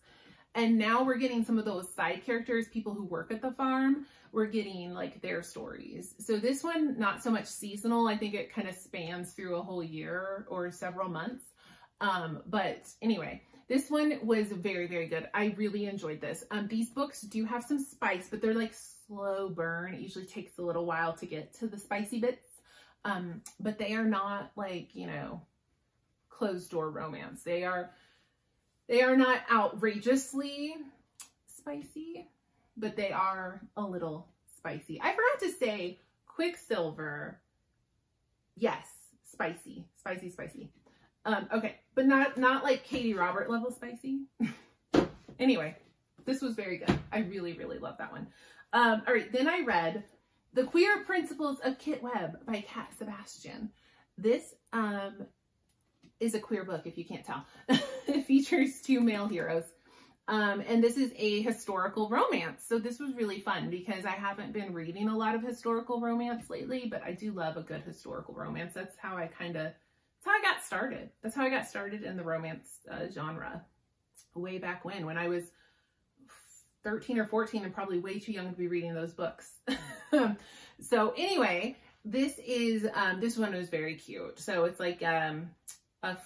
And now we're getting some of those side characters, people who work at the farm, we're getting like their stories. So this one, not so much seasonal. I think it kind of spans through a whole year or several months. But anyway, this one was very, very good. I really enjoyed this. These books do have some spice, but they're like slow burn. It usually takes a little while to get to the spicy bits. But they are not like, you know, closed door romance. They are not outrageously spicy, but they are a little spicy. I forgot to say Quicksilver. Yes, spicy. Okay, but not like Katie Robert level spicy. Anyway, this was very good. I really, really love that one. All right, then I read The Queer Principles of Kit Webb by Cat Sebastian. This is a queer book, if you can't tell. It features 2 male heroes. And this is a historical romance. So this was really fun because I haven't been reading a lot of historical romance lately, but I do love a good historical romance. That's how I got started. That's how I got started in the romance genre way back when I was 13 or 14 and probably way too young to be reading those books. So anyway, this one was very cute. So it's like a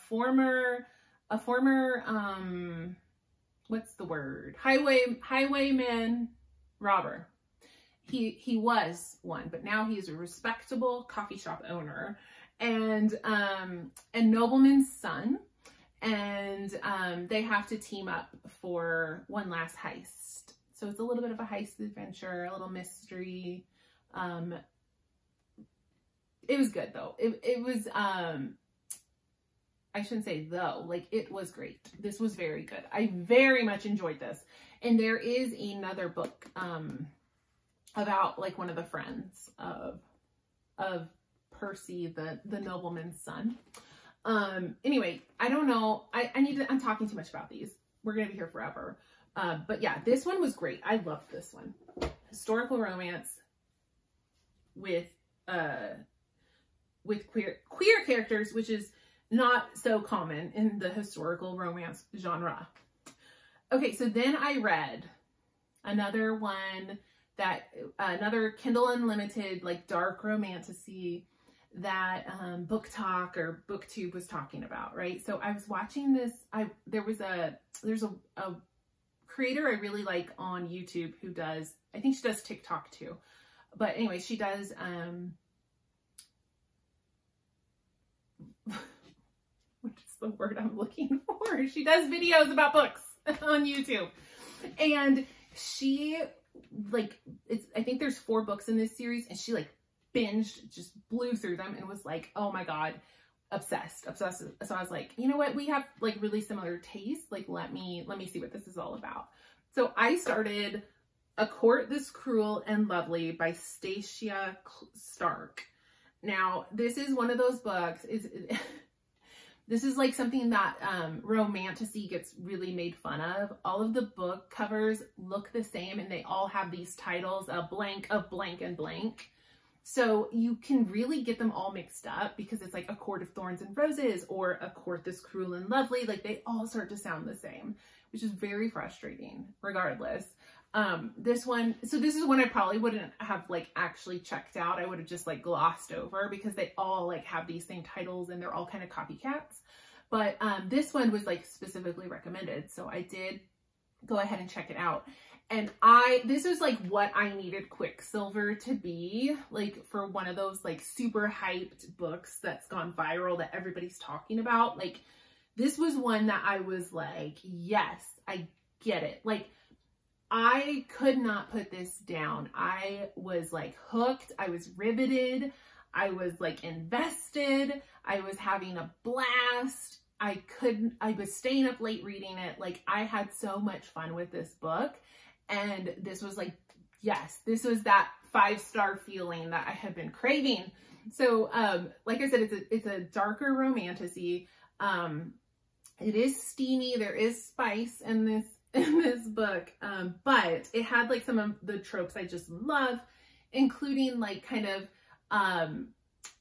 former what's the word? Highwayman robber. He was one, but now he's a respectable coffee shop owner and a nobleman's son. And they have to team up for one last heist. So it's a little bit of a heist adventure, a little mystery. It was good though. It was, I shouldn't say though, like it was great. This was very good. I very much enjoyed this. And there is another book about like one of the friends of Percy, the nobleman's son. Anyway, I don't know. I'm talking too much about these. We're going to be here forever. But yeah, this one was great. I loved this one. Historical romance with queer characters, which is not so common in the historical romance genre. Okay, so then I read another one another Kindle Unlimited, like dark romantasy that Book Talk or BookTube was talking about, right? So I was watching this, there's a creator I really like on YouTube who does, I think she does TikTok too. But anyway, she does, what's the word I'm looking for? She does videos about books on YouTube. And she I think there's 4 books in this series, and she binged, just blew through them and was like, oh my God, obsessed. So I was like, you know what? We have really similar tastes. Let me see what this is all about. So I started A Court This Cruel and Lovely by Stacia Stark. Now, this is one of those books, this is something that romantasy gets really made fun of. All of the book covers look the same, and they all have these titles, a blank of blank and blank. So you can really get them all mixed up because it's like A Court of Thorns and Roses or A Court That's Cruel and Lovely. Like they all start to sound the same, which is very frustrating regardless. This one, so this is one I probably wouldn't have like actually checked out. I would have just like glossed over because they all like have these same titles and they're all kind of copycats. But this one was like specifically recommended. So I did go ahead and check it out. And this was like what I needed Quicksilver to be, like for one of those like super hyped books that's gone viral that everybody's talking about. Like this was one that I was like, yes, I get it. Like I could not put this down. I was like hooked. I was riveted. I was like invested. I was having a blast. I was staying up late reading it. Like I had so much fun with this book. And this was like, yes, this was that 5-star feeling that I had been craving. So, like I said, it's a darker romantasy. It is steamy. There is spice in this book. But it had like some of the tropes I just love, including like kind of,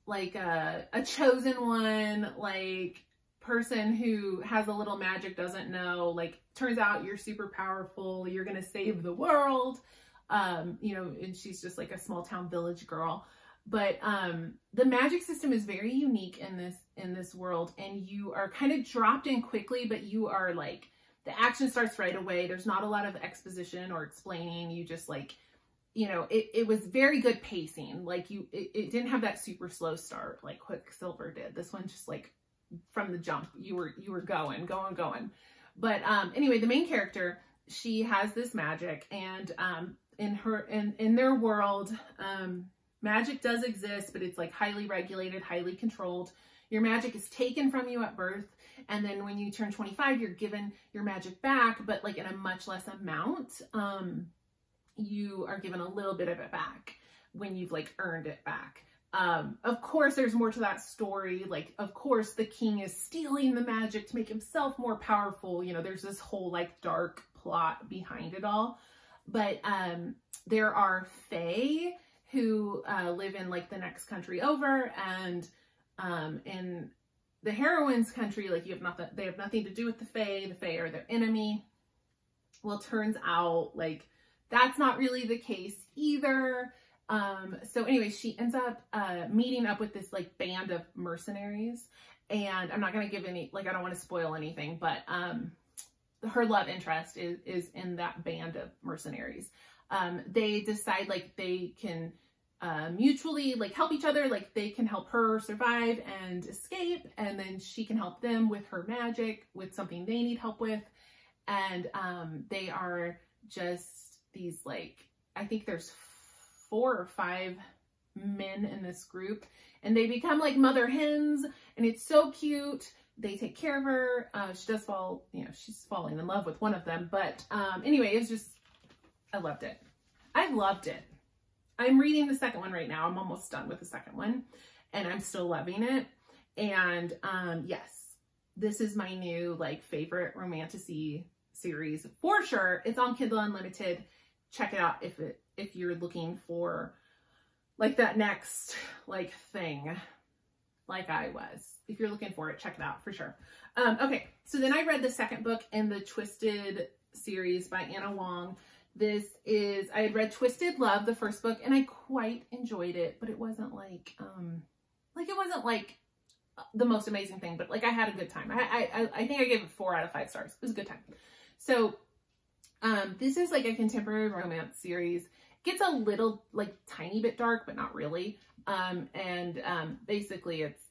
like a chosen one, like person who has a little magic, doesn't know, like turns out you're super powerful, you're gonna save the world, you know, and she's just like a small town village girl. But the magic system is very unique in this world, and you are kind of dropped in quickly, but you are like, the action starts right away. There's not a lot of exposition or explaining. You just like, you know, it was very good pacing. Like it didn't have that super slow start like Quicksilver did. This one just like from the jump, you were going. But anyway, the main character, she has this magic, and in their world, magic does exist, but it's like highly regulated, highly controlled. Your magic is taken from you at birth, and then when you turn 25, you're given your magic back, but like in a much less amount. You are given a little bit of it back when you've like earned it back. Of course, there's more to that story. Like, of course, the king is stealing the magic to make himself more powerful. You know, there's this whole like dark plot behind it all. But there are fae who live in like the next country over, and in the heroine's country, like they have nothing to do with the fae. The fae are their enemy. Well, turns out like that's not really the case either. So anyway, she ends up meeting up with this like band of mercenaries, and I'm not going to give any, like I don't want to spoil anything, but her love interest is in that band of mercenaries. They decide like they can mutually like help each other, like they can help her survive and escape, and then she can help them with her magic, with something they need help with. And they are just these like, I think there's 4 or 5 men in this group, and they become like mother hens, and it's so cute. They take care of her. She does fall, you know, she's falling in love with one of them. But anyway, it's just, I loved it. I loved it. I'm reading the second one right now. I'm almost done with the second one, and I'm still loving it. And yes, this is my new like favorite romantasy series for sure. It's on Kindle Unlimited. Check it out if you're looking for like that next like thing, like I was. If you're looking for it, check it out for sure. Okay, so then I read the second book in the Twisted series by Anna Wong. I had read Twisted Love, the first book, and I quite enjoyed it, but it wasn't like it wasn't like the most amazing thing, but like I had a good time. I think I gave it 4 out of 5 stars. It was a good time. So this is like a contemporary romance series. Gets a little like tiny bit dark, but not really. Basically it's,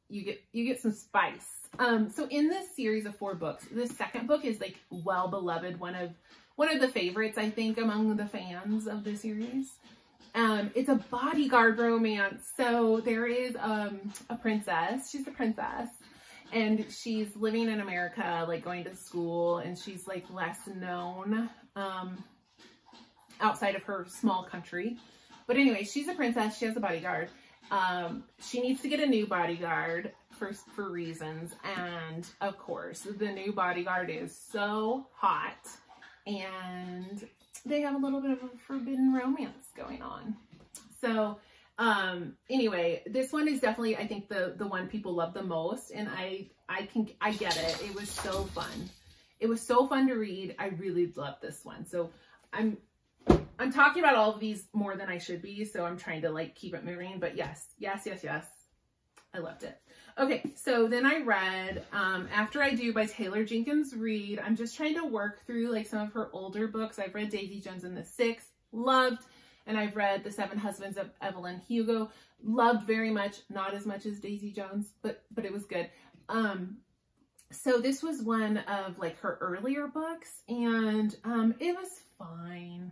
you get some spice. So in this series of 4 books, the second book is like well beloved, one of the favorites, I think, among the fans of the series. It's a bodyguard romance. So there is a princess. She's a princess, and she's living in America, like going to school, and she's like less known outside of her small country. But anyway, she's a princess. She has a bodyguard. She needs to get a new bodyguard for reasons, and of course the new bodyguard is so hot, and they have a little bit of a forbidden romance going on. So Anyway, this one is definitely, I think, the one people love the most, and I get it. It was so fun. It was so fun to read. I really loved this one. So I'm talking about all of these more than I should be, so I'm trying to like keep it moving, but yes. I loved it. Okay, so then I read After I Do by Taylor Jenkins Reid. I'm just trying to work through like some of her older books. I've read Daisy Jones and the Six, loved, and I've read The Seven Husbands of Evelyn Hugo, loved very much, not as much as Daisy Jones, but it was good. So this was one of like her earlier books, and it was fine.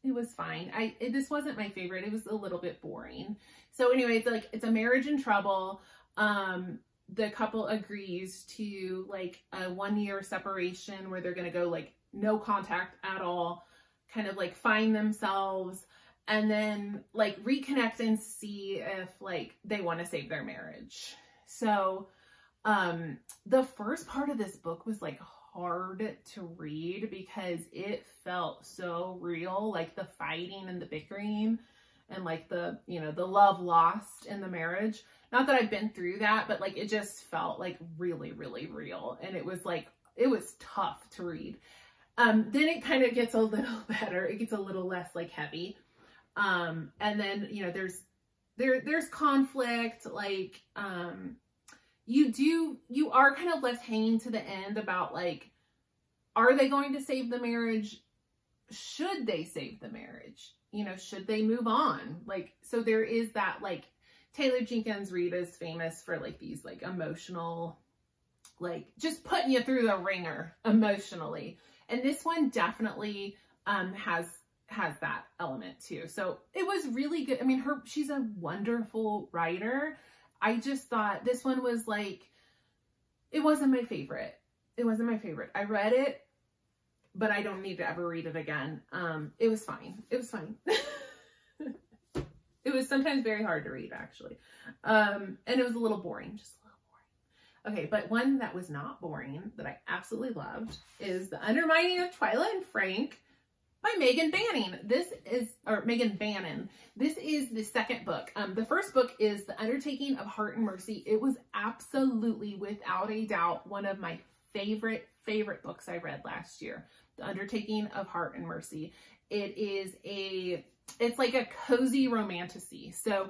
It was fine. This wasn't my favorite. It was a little bit boring. So anyway, it's a marriage in trouble. The couple agrees to like a 1-year separation where they're going to go like no contact at all, kind of like find themselves, and then like reconnect and see if like they want to save their marriage. So the first part of this book was like hard to read because it felt so real, like the fighting and the bickering and like the, you know, the love lost in the marriage. Not that I've been through that, but like it just felt like really, really real. And it was like, it was tough to read. Then it kind of gets a little better. It gets a little less like heavy. And then, you know, there's conflict, like, you are kind of left hanging to the end about like, are they going to save the marriage? Should they save the marriage? You know, should they move on? Like, so there is that, like, Taylor Jenkins Reid is famous for like these like emotional, like just putting you through the ringer emotionally. And this one definitely has that element too. So it was really good. I mean, she's a wonderful writer. I just thought this one was like, it wasn't my favorite. It wasn't my favorite. I read it, but I don't need to ever read it again. It was fine. It was fine. It was sometimes very hard to read, actually. And it was a little boring, just a little boring. Okay, but one that was not boring, that I absolutely loved, is The Undermining of Twyla and Frank by Megan Bannon. Megan Bannon. This is the second book. The first book is The Undertaking of Heart and Mercy. It was absolutely, without a doubt, one of my favorite books I read last year. The Undertaking of Heart and Mercy. It's like a cozy romantasy. So,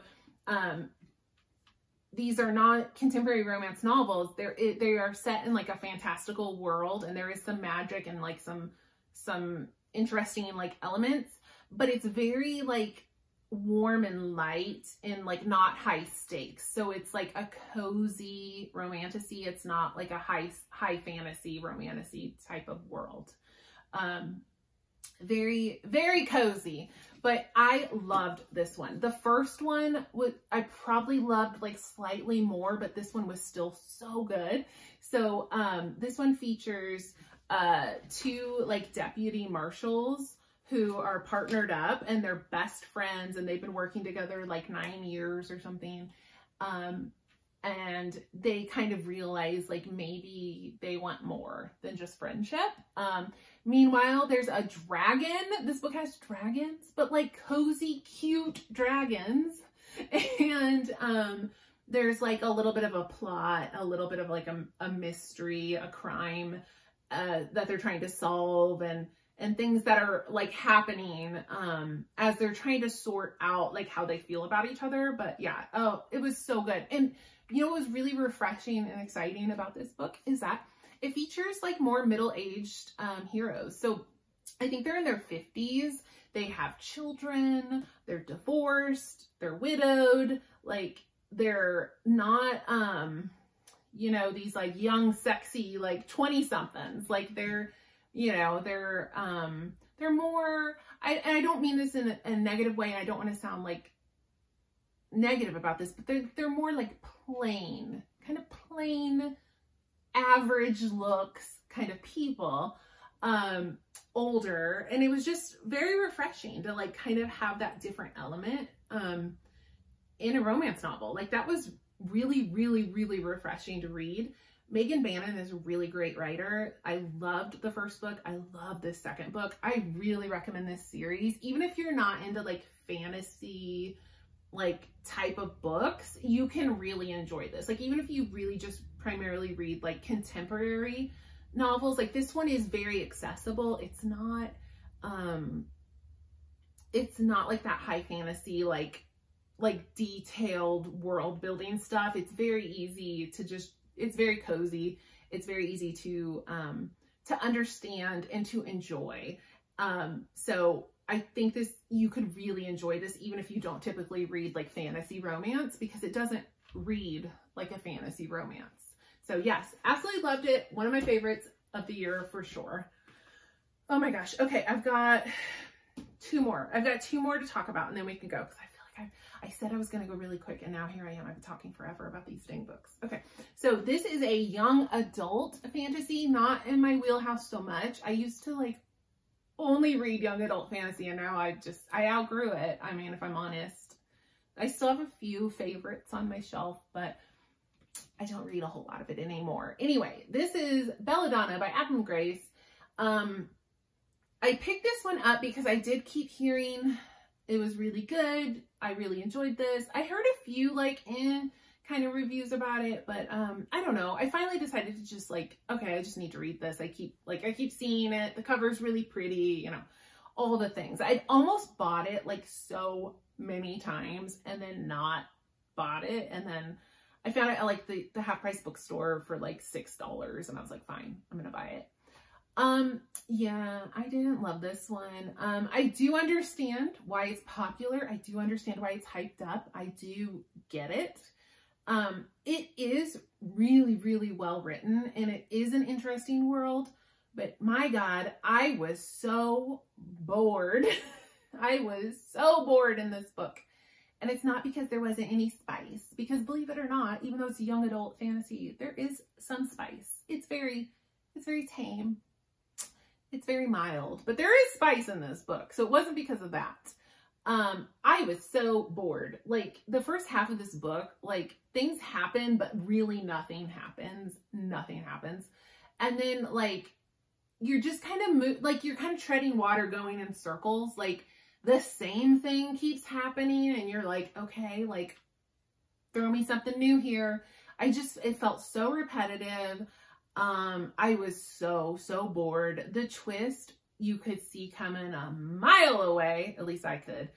these are not contemporary romance novels. They are set in like a fantastical world, and there is some magic and like some interesting like elements, but it's very like warm and light and like not high stakes. So it's like a cozy romantasy. It's not like a high fantasy romantasy type of world. Very, very cozy, but I loved this one. The first one I probably loved like slightly more, but this one was still so good. So, this one features, two like deputy marshals who are partnered up and they're best friends, and they've been working together like 9 years or something. And they kind of realize like maybe they want more than just friendship. Meanwhile, there's a dragon. This book has dragons, but like cozy, cute dragons. And there's like a little bit of a plot, a little bit of like a mystery, a crime that they're trying to solve, and things that are like happening as they're trying to sort out like how they feel about each other. But yeah, oh, it was so good. And you know what was really refreshing and exciting about this book is that it features like more middle-aged heroes. So I think they're in their 50s. They have children, they're divorced, they're widowed, like they're not, you know, these like young, sexy, like 20-somethings. Like they're, you know, they're more, I don't mean this in a negative way. I don't want to sound like negative about this, but they're more like plain, kind of plain, average looks kind of people, older. And it was just very refreshing to like kind of have that different element in a romance novel. Like that was really, really, really refreshing to read. Megan Bannon is a really great writer. I loved the first book. I love this second book. I really recommend this series. Even if you're not into like fantasy like type of books, you can really enjoy this. Like even if you really just primarily read like contemporary novels, like this one is very accessible. It's not like that high fantasy, like detailed world building stuff. It's very easy to just, it's very cozy. It's very easy to understand and to enjoy. So I think you could really enjoy this even if you don't typically read like fantasy romance, because it doesn't read like a fantasy romance. So yes, absolutely loved it. One of my favorites of the year for sure. Oh my gosh. Okay. I've got two more. I've got two more to talk about and then we can go, because I feel like I said I was going to go really quick and now here I am. I've been talking forever about these dang books. Okay. So this is a young adult fantasy, not in my wheelhouse so much. I used to like only read young adult fantasy and now I outgrew it. I mean, if I'm honest, I still have a few favorites on my shelf, but I don't read a whole lot of it anymore. Anyway, this is Belladonna by Adam Grace. I picked this one up because I did keep hearing it was really good. I really enjoyed this. I heard a few like kind of reviews about it, but I don't know. I finally decided to just like, okay, I just need to read this. I keep seeing it. The cover's really pretty, you know, all the things. I'd almost bought it like so many times and then not bought it. And then I found it at like the half price bookstore for like $6 and I was like, fine, I'm going to buy it. Yeah, I didn't love this one. I do understand why it's popular. I do understand why it's hyped up. I do get it. It is really, really well written and it is an interesting world, but my God, I was so bored. I was so bored in this book. And it's not because there wasn't any spice, because believe it or not, even though it's a young adult fantasy, there is some spice. It's very tame. It's very mild, but there is spice in this book. So it wasn't because of that. I was so bored. Like the first half of this book, like things happen, but really nothing happens. Nothing happens. And then like, you're just kind of you're kind of treading water going in circles. Like the same thing keeps happening and you're like, okay, like throw me something new here. It felt so repetitive. I was so bored. The twist you could see coming a mile away. At least I could.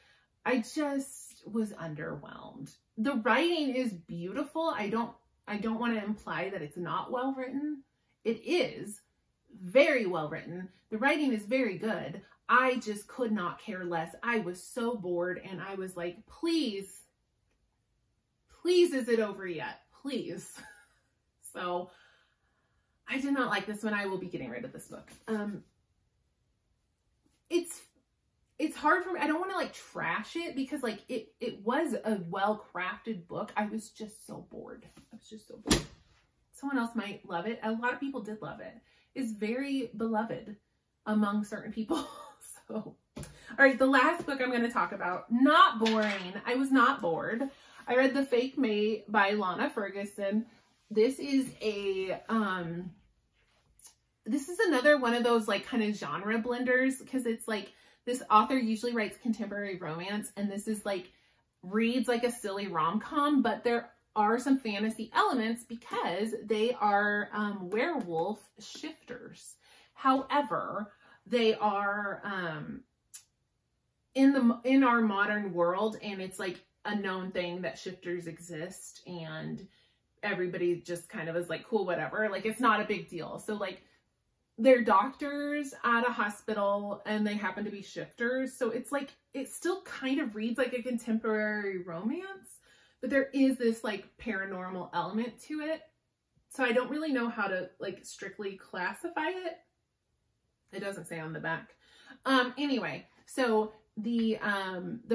I just was underwhelmed. The writing is beautiful. I don't want to imply that it's not well written. It is very well written. The writing is very good. I just could not care less. I was so bored and I was like, please, is it over yet? Please. So I did not like this one. I will be getting rid of this book. It's hard for me. I don't want to like trash it because like it was a well-crafted book. I was just so bored. I was just so bored. Someone else might love it. A lot of people did love it. It's very beloved among certain people. So, all right, the last book I'm going to talk about, not boring. I was not bored. I read The Fake Mate by Lana Ferguson. This is another one of those like kind of genre blenders because it's like this author usually writes contemporary romance and this is like reads like a silly rom-com, but there are some fantasy elements because they are werewolf shifters. However, they are in our modern world and it's like a known thing that shifters exist and everybody just kind of is like, cool, whatever. Like it's not a big deal. So like they're doctors at a hospital and they happen to be shifters. So it's like, it still kind of reads like a contemporary romance, but there is this like paranormal element to it. So I don't really know how to like strictly classify it. It doesn't say on the back. Anyway, so the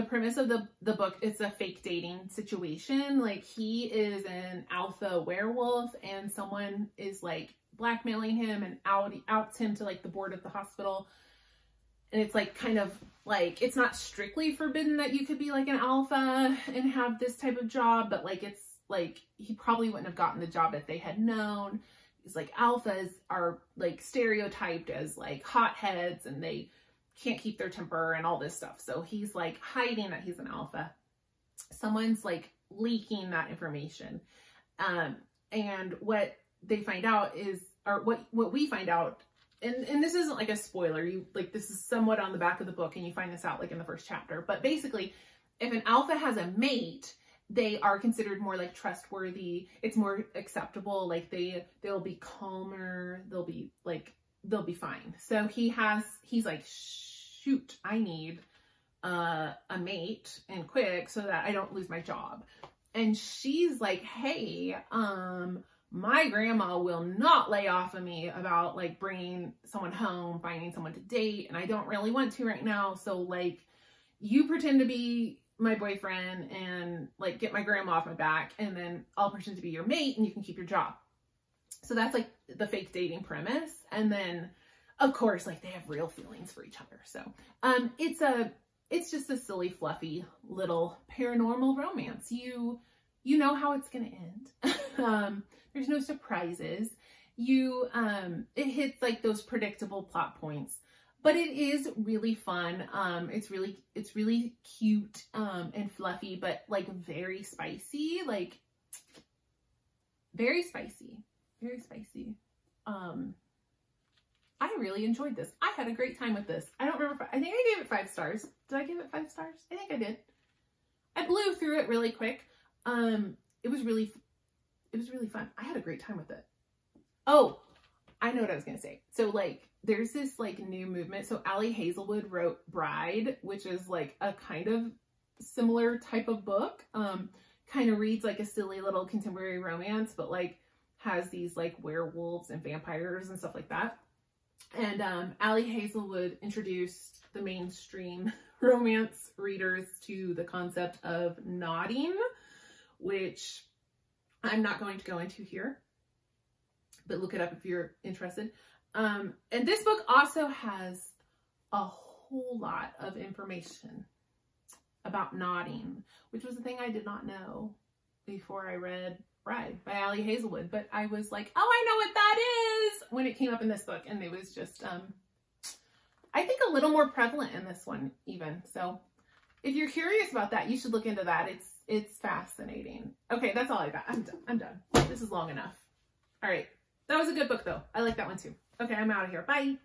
premise of the book is a fake dating situation. Like he is an alpha werewolf and someone is like blackmailing him and outs him to like the board of the hospital. And it's like kind of like, it's not strictly forbidden that you could be like an alpha and have this type of job, but like, it's like, he probably wouldn't have gotten the job if they had known. It's like alphas are like stereotyped as like hotheads and they can't keep their temper and all this stuff. So he's like hiding that he's an alpha. someone's like leaking that information. And what they find out is, or what we find out, and this isn't like a spoiler, this is somewhat on the back of the book, and you find this out like in the first chapter, but basically if an alpha has a mate, they are considered more like trustworthy. It's more acceptable. Like they'll be calmer. They'll be fine. So he's like, shoot, I need a mate and quick so that I don't lose my job. And she's like, hey, my grandma will not lay off of me about like bringing someone home, finding someone to date. And I don't really want to right now. So like, you pretend to be my boyfriend and like get my grandma off my back, and then I'll pretend to be your mate and you can keep your job. So that's like the fake dating premise. And then of course, like they have real feelings for each other. So it's just a silly, fluffy little paranormal romance. You know how it's gonna end. There's no surprises. It hits like those predictable plot points. But it is really fun. It's really cute and fluffy, but like very spicy, very spicy. I really enjoyed this. I had a great time with this. I don't remember. I think I gave it 5 stars. Did I give it 5 stars? I think I did. I blew through it really quick. It was really fun. I had a great time with it. Oh, I know what I was gonna say. So like, there's this like new movement. So Ali Hazelwood wrote Bride, which is like a kind of similar type of book. Kind of reads like a silly little contemporary romance, but like has these like werewolves and vampires and stuff like that. And Ali Hazelwood introduced the mainstream romance readers to the concept of nodding, which I'm not going to go into here, but look it up if you're interested. And this book also has a whole lot of information about nodding, which was a thing I did not know before I read Bride by Ali Hazelwood. But I was like, oh, I know what that is when it came up in this book. And it was just, I think a little more prevalent in this one even. So if you're curious about that, you should look into that. It's fascinating. Okay, that's all I got. I'm done. This is long enough. All right. That was a good book though. I like that one too. Okay, I'm out of here. Bye.